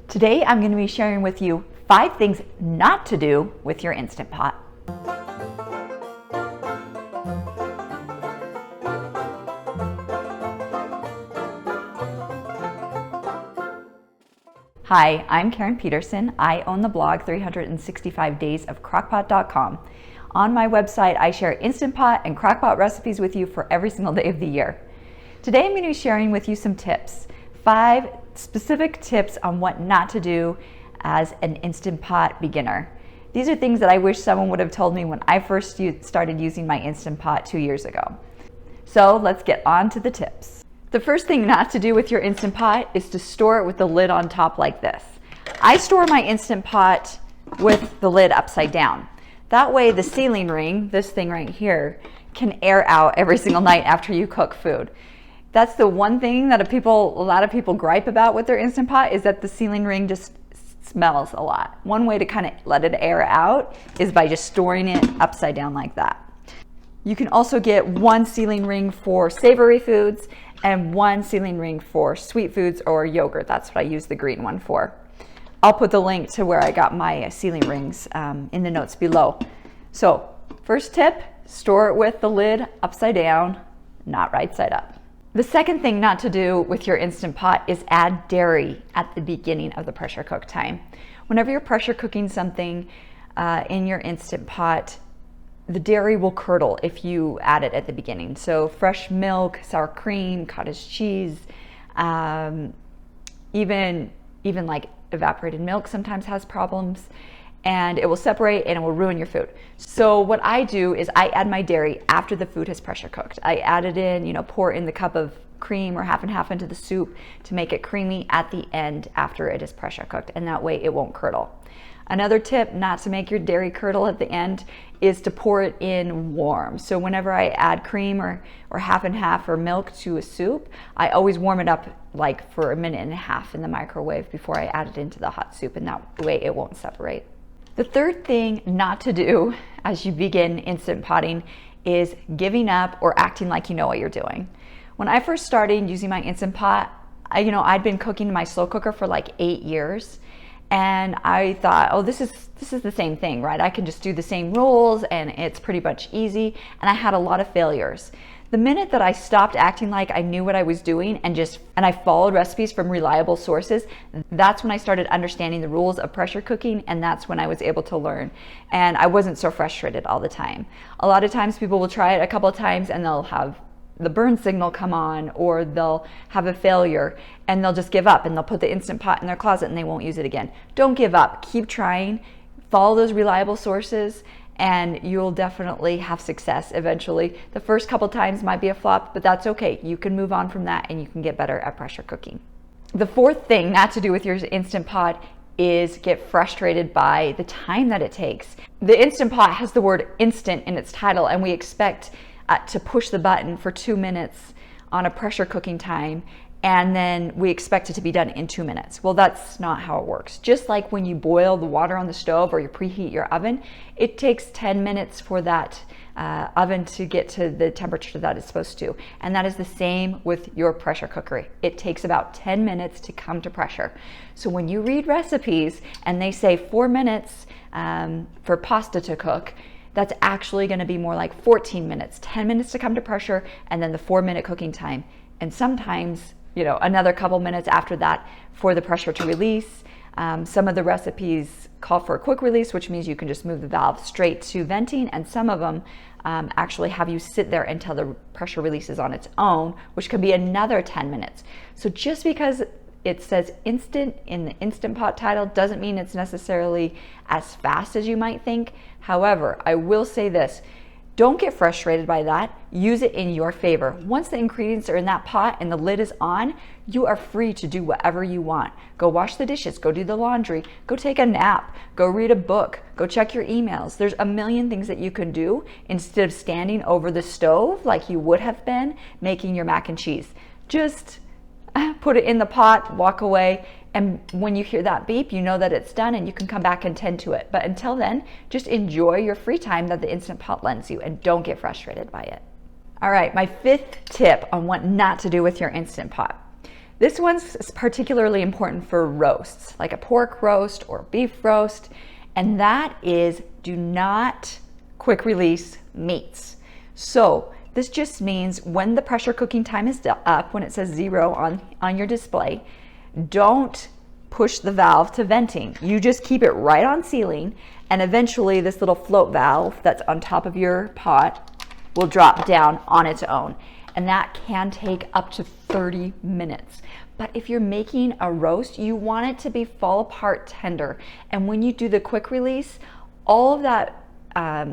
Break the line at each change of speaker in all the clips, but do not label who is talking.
Today I'm going to be sharing with you 5 things not to do with your Instant Pot. Hi, I'm Karen Peterson. I own the blog 365daysofcrockpot.com. On my website, I share Instant Pot and Crockpot recipes with you for every single day of the year. Today I'm going to be sharing with you some tips, 5 specific tips on what not to do as an Instant Pot beginner. These are things that I wish someone would have told me when I first started using my Instant Pot 2 years ago. So let's get on to the tips. The first thing not to do with your Instant Pot is to store it with the lid on top like this. I store my Instant Pot with the lid upside down. That way the ceiling ring, this thing right here, can air out every single night after you cook food. That's the one thing that a lot of people gripe about with their Instant Pot is that the ceiling ring just smells a lot. One way to kind of let it air out is by just storing it upside down like that. You can also get one ceiling ring for savory foods and one ceiling ring for sweet foods or yogurt. That's what I use the green one for. I'll put the link to where I got my ceiling rings in the notes below. So first tip, store it with the lid upside down, not right side up. The second thing not to do with your Instant Pot is add dairy at the beginning of the pressure cook time. Whenever you're pressure cooking something in your Instant Pot, the dairy will curdle if you add it at the beginning. So fresh milk, sour cream, cottage cheese, even like evaporated milk sometimes has problems, and it will separate and it will ruin your food. So what I do is I add my dairy after the food has pressure cooked. I add it in, pour in the cup of cream or half and half into the soup to make it creamy at the end after it is pressure cooked, and that way it won't curdle. Another tip not to make your dairy curdle at the end is to pour it in warm. So whenever I add cream or half and half or milk to a soup, I always warm it up like for 1.5 minutes in the microwave before I add it into the hot soup, and that way it won't separate. The third thing not to do as you begin Instant Potting is giving up or acting like you know what you're doing. When I first started using my Instant Pot, I'd been cooking in my slow cooker for like 8 years. And I thought, oh, this is the same thing, right? I can just do the same rules and it's pretty much easy. And I had a lot of failures. The minute that I stopped acting like I knew what I was doing and I followed recipes from reliable sources, that's when I started understanding the rules of pressure cooking, and that's when I was able to learn. And I wasn't so frustrated all the time. A lot of times people will try it a couple of times and they'll have the burn signal come on, or they'll have a failure and they'll just give up and they'll put the Instant Pot in their closet and they won't use it again. Don't give up, keep trying, follow those reliable sources, and you'll definitely have success eventually. The first couple times might be a flop, but that's okay. You can move on from that and you can get better at pressure cooking. The fourth thing not to do with your Instant Pot is get frustrated by the time that it takes. The Instant Pot has the word instant in its title, and we expect to push the button for 2 minutes on a pressure cooking time, and then we expect it to be done in 2 minutes. Well, that's not how it works. Just like when you boil the water on the stove or you preheat your oven, it takes 10 minutes for that oven to get to the temperature that it's supposed to. And that is the same with your pressure cooker. It takes about 10 minutes to come to pressure. So when you read recipes and they say 4 minutes for pasta to cook, that's actually going to be more like 14 minutes, 10 minutes to come to pressure, and then the 4-minute cooking time. And sometimes, another couple minutes after that for the pressure to release. Some of the recipes call for a quick release, which means you can just move the valve straight to venting, and some of them actually have you sit there until the pressure releases on its own, which could be another 10 minutes. So just because it says instant in the Instant Pot title doesn't mean it's necessarily as fast as you might think. However, I will say this, don't get frustrated by that. Use it in your favor. Once the ingredients are in that pot and the lid is on, you are free to do whatever you want. Go wash the dishes, go do the laundry, go take a nap, go read a book, go check your emails. There's a million things that you can do instead of standing over the stove like you would have been making your mac and cheese. Just put it in the pot, walk away, and when you hear that beep, you know that it's done and you can come back and tend to it. But until then, just enjoy your free time that the Instant Pot lends you and don't get frustrated by it. All right, my 5th tip on what not to do with your Instant Pot. This one's particularly important for roasts, like a pork roast or beef roast, and that is do not quick release meats. So this just means when the pressure cooking time is up, when it says 0 on your display, don't push the valve to venting. You just keep it right on sealing, and eventually this little float valve that's on top of your pot will drop down on its own. And that can take up to 30 minutes. But if you're making a roast, you want it to be fall apart tender. And when you do the quick release, all of that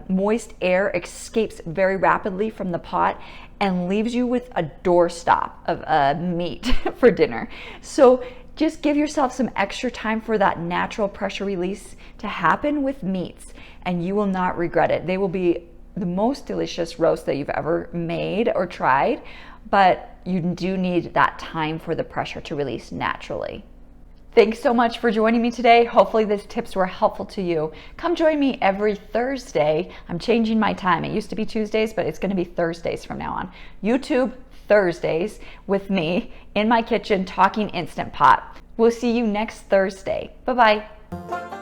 moist air escapes very rapidly from the pot and leaves you with a doorstop of meat for dinner. So just give yourself some extra time for that natural pressure release to happen with meats, and you will not regret it. They will be the most delicious roast that you've ever made or tried, but you do need that time for the pressure to release naturally. Thanks so much for joining me today. Hopefully these tips were helpful to you. Come join me every Thursday. I'm changing my time. It used to be Tuesdays, but it's going to be Thursdays from now on. YouTube Thursdays with me in my kitchen talking Instant Pot. We'll see you next Thursday. Bye-bye.